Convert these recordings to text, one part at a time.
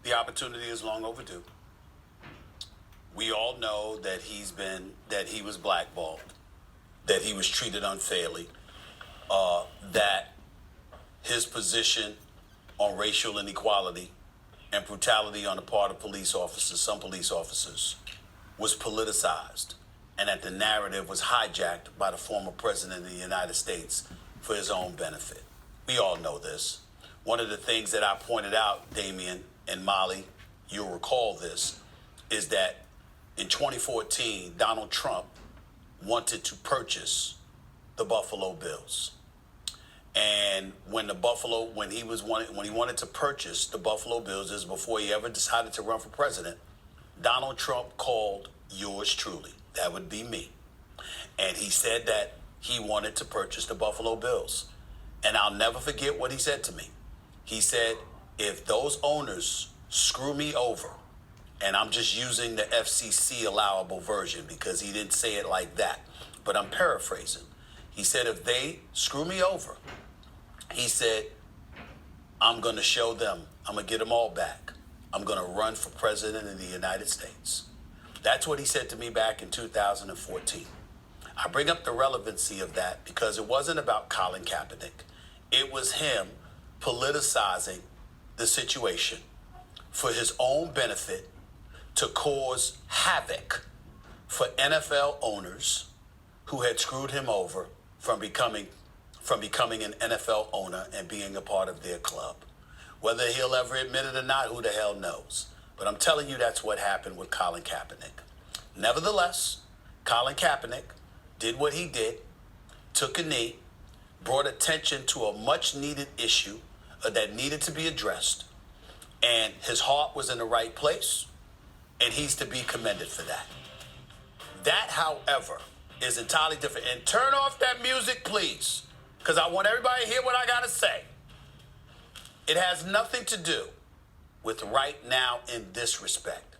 The opportunity is long overdue. We all know that he was blackballed, that he was treated unfairly, that his position on racial inequality and brutality on the part of some police officers, was politicized, and that the narrative was hijacked by the former president of the United States for his own benefit. We all know this. One of the things that I pointed out, Damien and Molly, you'll recall this, is that in 2014, Donald Trump wanted to purchase the Buffalo Bills. And when he wanted to purchase the Buffalo Bills, this is before he ever decided to run for president, Donald Trump called yours truly, that would be me. And he said that he wanted to purchase the Buffalo Bills. And I'll never forget what he said to me. He said, if those owners screw me over, and I'm just using the FCC allowable version because he didn't say it like that, but I'm paraphrasing. He said, if they screw me over, he said, I'm going to show them, I'm going to get them all back. I'm going to run for president of the United States. That's what he said to me back in 2014. I bring up the relevancy of that because it wasn't about Colin Kaepernick. It was him politicizing the situation for his own benefit to cause havoc for NFL owners who had screwed him over from becoming an NFL owner and being a part of their club. Whether he'll ever admit it or not, who the hell knows? But I'm telling you, that's what happened with Colin Kaepernick. Nevertheless, Colin Kaepernick did what he did, took a knee, brought attention to a much-needed issue that needed to be addressed, and his heart was in the right place, and he's to be commended for that. That, however, is entirely different. And turn off that music, please, because I want everybody to hear what I got to say. It has nothing to do with right now in this respect.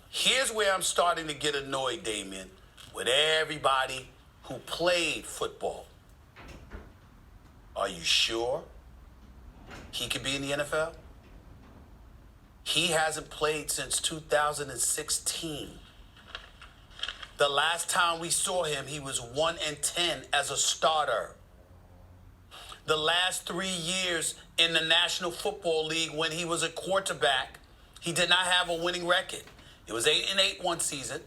Here's where I'm starting to get annoyed, Damien, with everybody who played football. Are you sure he could be in the NFL? He hasn't played since 2016. The last time we saw him, he was 1-10 as a starter. The last 3 years in the National Football League when he was a quarterback, he did not have a winning record. It was 8-8 one season.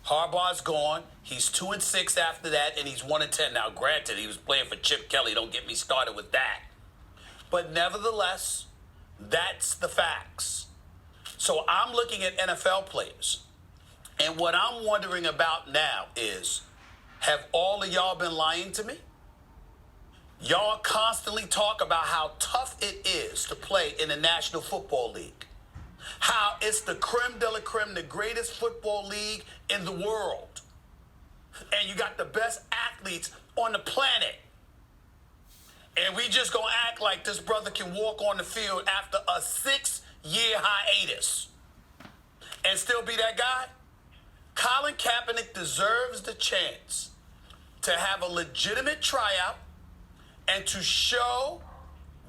Harbaugh's gone. He's 2-6 after that, and he's 1-10. Now, granted, he was playing for Chip Kelly. Don't get me started with that. But nevertheless, that's the facts. So I'm looking at NFL players, and what I'm wondering about now is, have all of y'all been lying to me? Y'all constantly talk about how tough it is to play in the National Football League. How it's the creme de la creme, the greatest football league in the world. And you got the best athletes on the planet. And we just gonna act like this brother can walk on the field after a 6-year hiatus and still be that guy? Colin Kaepernick deserves the chance to have a legitimate tryout and to show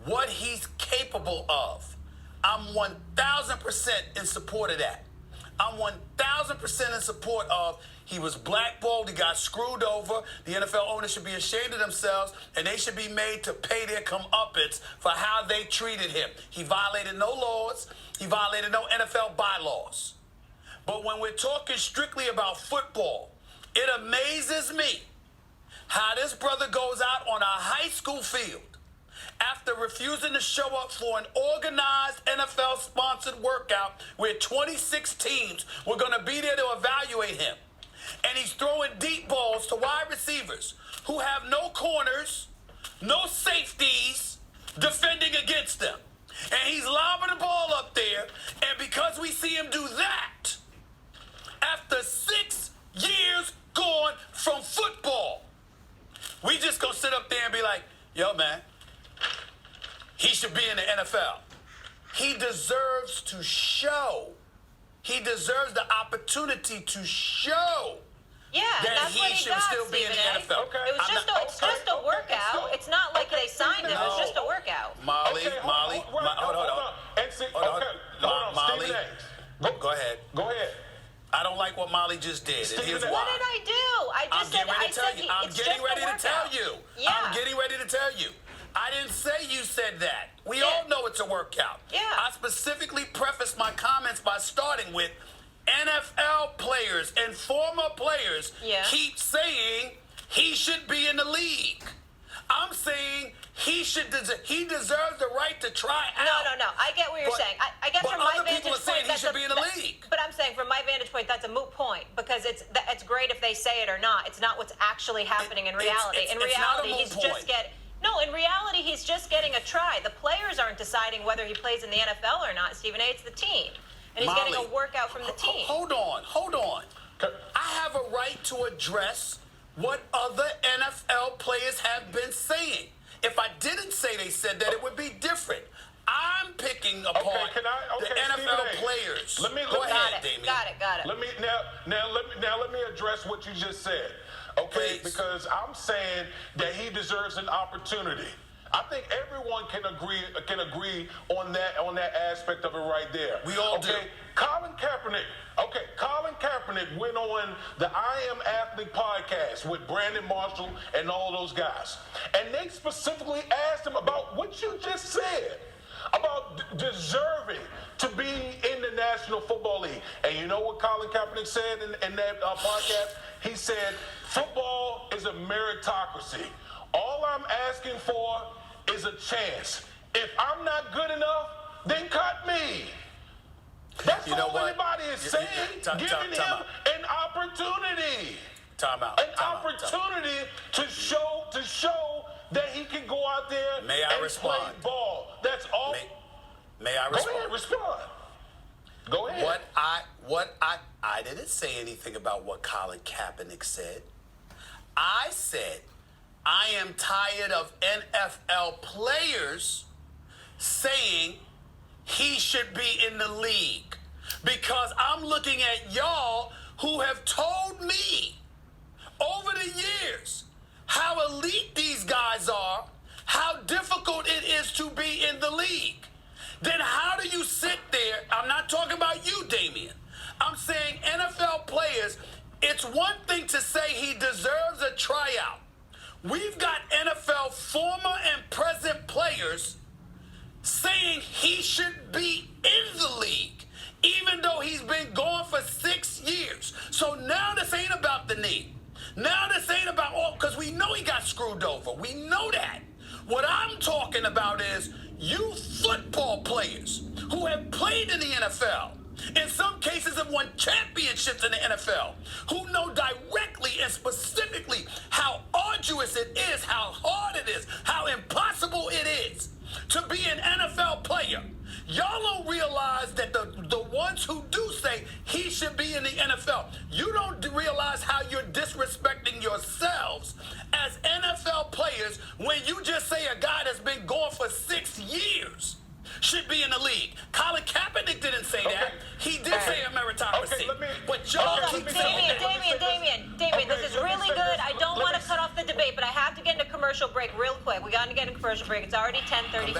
what he's capable of. I'm 1,000% in support of that. I'm 1,000% in support of he was blackballed, he got screwed over. The NFL owners should be ashamed of themselves, and they should be made to pay their comeuppance for how they treated him. He violated no laws. He violated no NFL bylaws. But when we're talking strictly about football, it amazes me how this brother goes out on a high school field after refusing to show up for an organized NFL-sponsored workout where 26 teams were going to be there to evaluate him. And he's throwing deep balls to wide receivers who have no corners, no safeties defending against them. And he's lobbing the ball up there, and because we see him do that, after 6 years gone from football, we just gonna sit up there and be like, yo, man, he should be in the NFL. He deserves to show. He deserves the opportunity to show that he should still be in the NFL. Okay. It was just a workout. It's not like they signed him. It was just a workout. Molly, hold on. Molly, what Molly just did, and here's What why. did I do? I I'm just said, getting ready I to tell said you. I'm it's getting just a ready to tell workout. you. Yeah. I'm getting ready to tell you. I didn't say you said that. We Yeah. all know it's a workout. Yeah. I specifically prefaced my comments by starting with NFL players and former players Yeah. keep saying he should be in the league. I'm saying he deserves the right to try out. No. I get what you're But- saying. I guess but from my other vantage people are saying point, he that's should be in the league. But I'm saying from my vantage point, that's a moot point because it's great if they say it or not. It's not what's actually happening in reality. It's In not a reality, moot he's point. just getting. No, in reality, he's just getting a try. The players aren't deciding whether he plays in the NFL or not, Stephen A. It's the team. And he's getting a Molly, workout from the team. Hold on. I have a right to address what other NFL players have been saying. If I didn't say they said that, it would be different. I'm picking apart the NFL players. Go ahead, Damien. Got it. Let me address what you just said. Okay, Please. because I'm saying that he deserves an opportunity. I think everyone can agree on that aspect of it right there. We all do. Colin Kaepernick. Okay, Colin Kaepernick went on the I Am Athlete podcast with Brandon Marshall and all those guys. And they specifically asked him about what you just said, about deserving to be in the National Football League. And you know what Colin Kaepernick said in that podcast? He said, football is a meritocracy. All I'm asking for is a chance. If I'm not good enough, then cut me. That's You know all what? anybody is saying. Giving him out. an opportunity. Time out. An opportunity to show that he can go out there May I and respond? play ball. That's all. May I Go respond? ahead, respond. Go ahead. I didn't say anything about what Colin Kaepernick said. I said I am tired of NFL players saying he should be in the league because I'm looking at y'all who have told me over the years how elite these guys are, how difficult it is to be in the league. Then how do you sit there? I'm not talking about you, Damien. I'm saying NFL players, it's one thing to say he deserves a tryout. We've got NFL former and present players saying he should be in the league, even though he's been gone for 6 years. So now this ain't about the knee. Now this ain't about all, because we know he got screwed over. We know that. What I'm talking about is you football players who have played in the NFL, in some cases have won championships in the NFL, who know directly and specifically how arduous it is, how hard it is, how impossible it is to be an NFL player. Y'all don't realize that the ones who do say he should be in the NFL, you don't realize how you're disrespecting yourselves as NFL players when you just say a guy that's been gone for 6 years should be in the league. Colin Kaepernick didn't say that. He did say a meritocracy. But y'all keep saying that. Damien, this is really good. I don't want to cut off the debate, but I have to get into commercial break real quick. We got to get into commercial break. It's already 10:35.